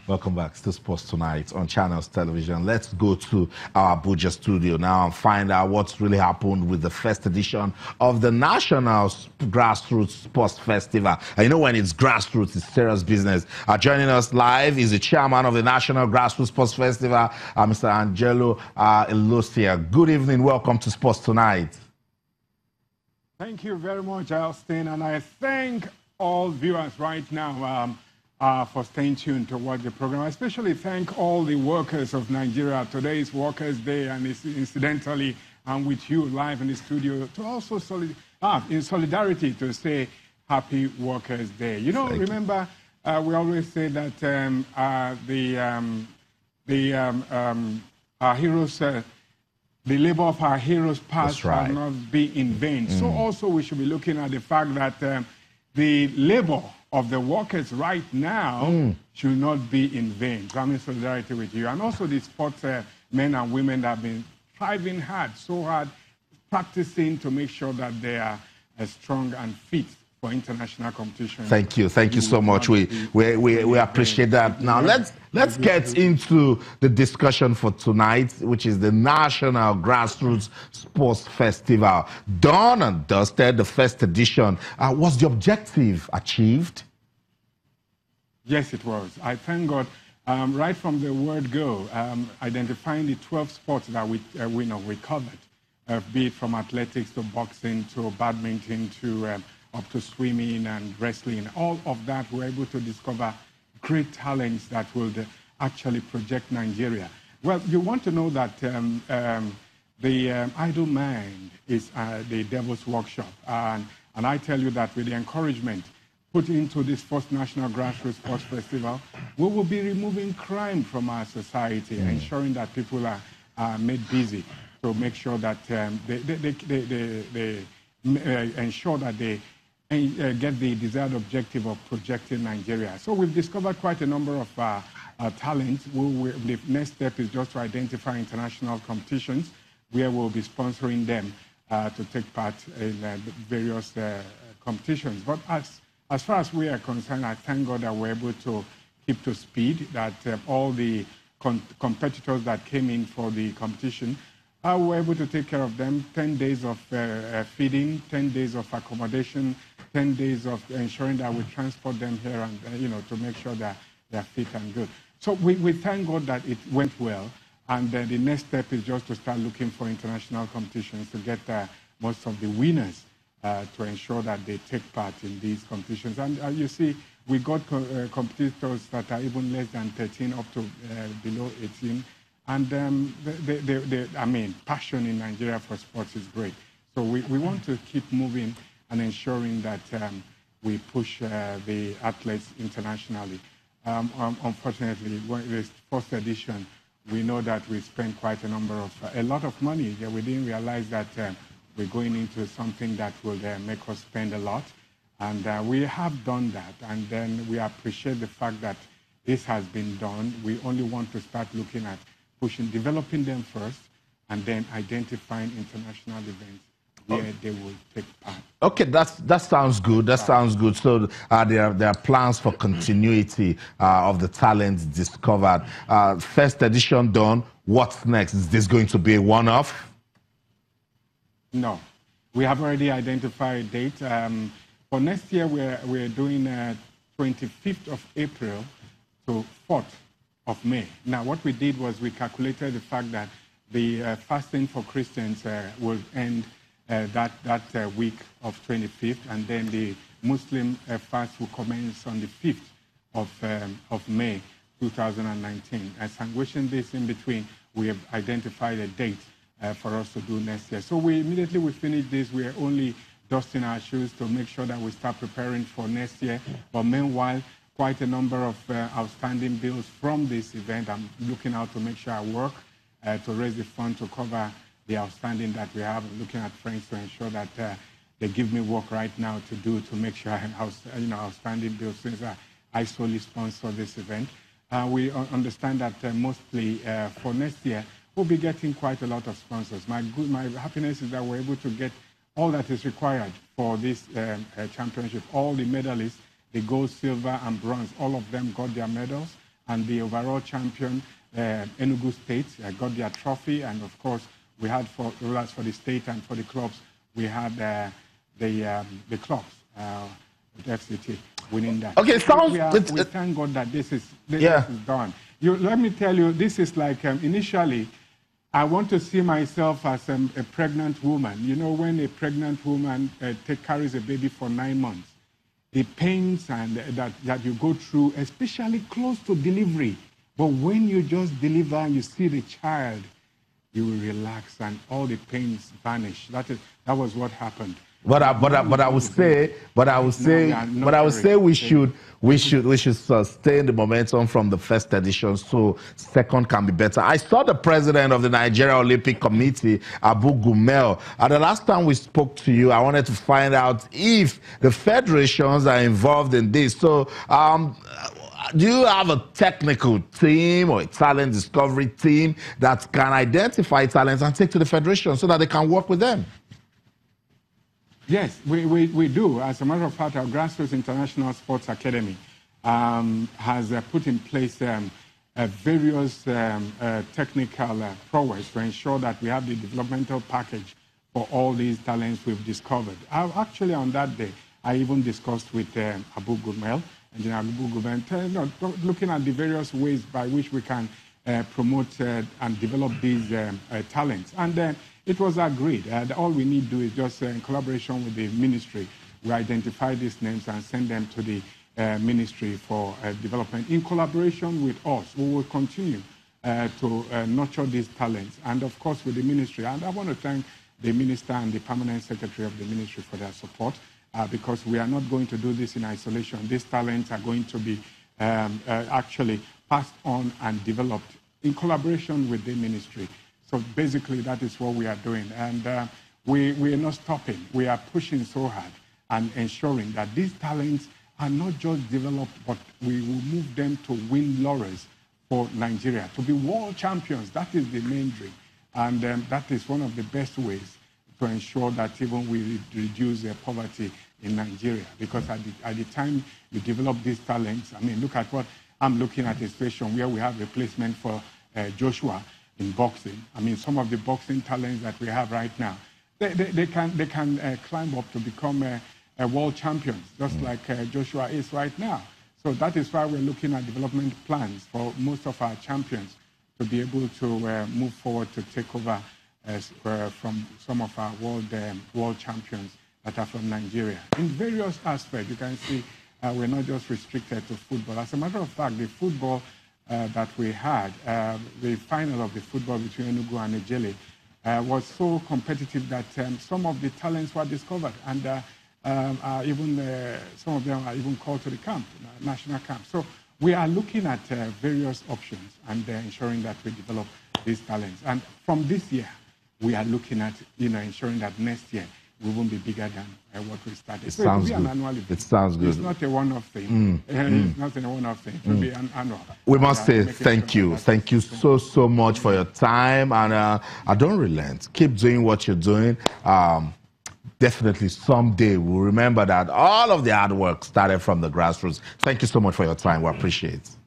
Welcome back to Sports Tonight on Channels Television. Let's go to our Abuja studio now and find out what's really happened with the first edition of the National Grassroots Sports Festival. And you know, when it's grassroots, it's serious business. Joining us live is the chairman of the National Grassroots Sports Festival, Mr. Angelo Elosia. Good evening. Welcome to Sports Tonight. Thank you very much, Alston, and I thank all viewers right now for staying tuned to watch the program. I especially thank all the workers of Nigeria. Today is Workers' Day, and incidentally, I'm with you live in the studio to also in solidarity to say Happy Workers' Day. You know, remember, we always say that our heroes, the labor of our heroes past shall not be in vain. So also we should be looking at the fact that the labor of the workers right now should not be in vain. So I'm in solidarity with you. And also the sports men and women that have been striving hard, so hard, practicing to make sure that they are strong and fit for international competition. Thank you so much. We appreciate that. Now let's get into the discussion for tonight, which is the National Grassroots Sports Festival. Done and dusted, the first edition. Was the objective achieved? Yes, it was. I thank God. Right from the word go, identifying the 12 sports that we covered, be it from athletics to boxing to badminton to up to swimming and wrestling. All of that, we're able to discover great talents that will actually project Nigeria. Well, you want to know that the idle mind is the devil's workshop. And I tell you that with the encouragement put into this first National Grassroots Sports Festival, we will be removing crime from our society, ensuring that people are made busy to make sure that they ensure that they get the desired objective of projecting Nigeria. So we've discovered quite a number of talents. The next step is just to identify international competitions where we'll be sponsoring them to take part in various competitions. But as far as we are concerned, I thank God that we're able to keep to speed, that all the competitors that came in for the competition were able to take care of them. 10 days of feeding, 10 days of accommodation, 10 days of ensuring that we transport them here and, to make sure that they're fit and good. So we thank God that it went well. And the next step is just to start looking for international competitions to get most of the winners to ensure that they take part in these competitions. And you see, we got competitors that are even less than 13 up to below 18. And passion in Nigeria for sports is great. So we want to keep moving and ensuring that we push the athletes internationally. Unfortunately, this first edition, we know that we spent quite a lot of money. Yeah, we didn't realize that we're going into something that will make us spend a lot. And we have done that. And then we appreciate the fact that this has been done. We only want to start looking at developing them first, and then identifying international events where they will take part. Okay, that sounds good. That sounds good. So there are plans for continuity of the talents discovered. First edition done. What's next? Is this going to be a one-off? No, we have already identified a date. For next year, we're doing 25th of April to 4th of May. Now, what we did was we calculated the fact that the fasting for Christians will end that week of 25th, and then the Muslim fast will commence on the 5th of May 2019. As I'm wishing this in between, we have identified a date for us to do next year. So immediately we finish this, we are only dusting our shoes to make sure that we start preparing for next year. But meanwhile, quite a number of outstanding bills from this event. I'm looking out to make sure I work to raise the fund to cover the outstanding that we have. I'm looking at friends to ensure that they give me work right now to do to make sure I have outstanding bills since I solely sponsor this event. We understand that mostly for next year, we'll be getting quite a lot of sponsors. My happiness is that we're able to get all that is required for this championship. All the medalists, the gold, silver, and bronze, all of them got their medals. and the overall champion, Enugu State, got their trophy. And of course, we had for the state and for the clubs, we had the clubs, the FCT, winning that. Okay, we thank God that this is done. Let me tell you, this is like initially, I want to see myself as a pregnant woman. You know, when a pregnant woman carries a baby for 9 months, the pains and that you go through, especially close to delivery. But when you just deliver and you see the child, you will relax and all the pains vanish. That was what happened. But I would say we should sustain the momentum from the first edition so second can be better. I saw the president of the Nigeria Olympic Committee, Abu Gumel. The last time we spoke to you, I wanted to find out if the federations are involved in this. So do you have a technical team or a talent discovery team that can identify talents and take to the federation so that they can work with them? Yes, we do. As a matter of fact, our Grassroots International Sports Academy has put in place various technical prowess to ensure that we have the developmental package for all these talents we've discovered. Actually, on that day, I even discussed with Abu Gumel, Engineer Abu Gumel, looking at the various ways by which we can promote and develop these talents. And it was agreed. All we need to do is just, in collaboration with the ministry, we identify these names and send them to the Ministry for Development. In collaboration with us, we will continue to nurture these talents, and of course with the ministry. And I want to thank the Minister and the Permanent Secretary of the Ministry for their support, because we are not going to do this in isolation. These talents are going to be actually passed on and developed in collaboration with the ministry. So basically, that is what we are doing. And we are not stopping. We are pushing so hard and ensuring that these talents are not just developed, but we will move them to win laurels for Nigeria, to be world champions. That is the main dream. And that is one of the best ways to ensure that even we reduce poverty in Nigeria. Because at the time you develop these talents, I mean, look at what I'm looking at, a situation where we have replacement for Joshua in boxing. I mean, some of the boxing talents that we have right now, they can climb up to become a world champions, just like Joshua is right now. So that is why we're looking at development plans for most of our champions to be able to move forward to take over from some of our world champions that are from Nigeria. In various aspects, you can see we're not just restricted to football. As a matter of fact, the football that we had, the final of the football between Enugu and Ejele, was so competitive that some of the talents were discovered, and even some of them are even called to the camp, national camp. So we are looking at various options and ensuring that we develop these talents. And from this year, we are looking at ensuring that next year we won't be bigger than what we started. So it will be an annual event. It sounds good. It's not a one-off thing. It's not a one-off thing. It will be an annual. We must say thank you. Thank you so much for your time. And I don't relent. Keep doing what you're doing. Definitely someday we'll remember that all of the hard work started from the grassroots. Thank you so much for your time. We appreciate it.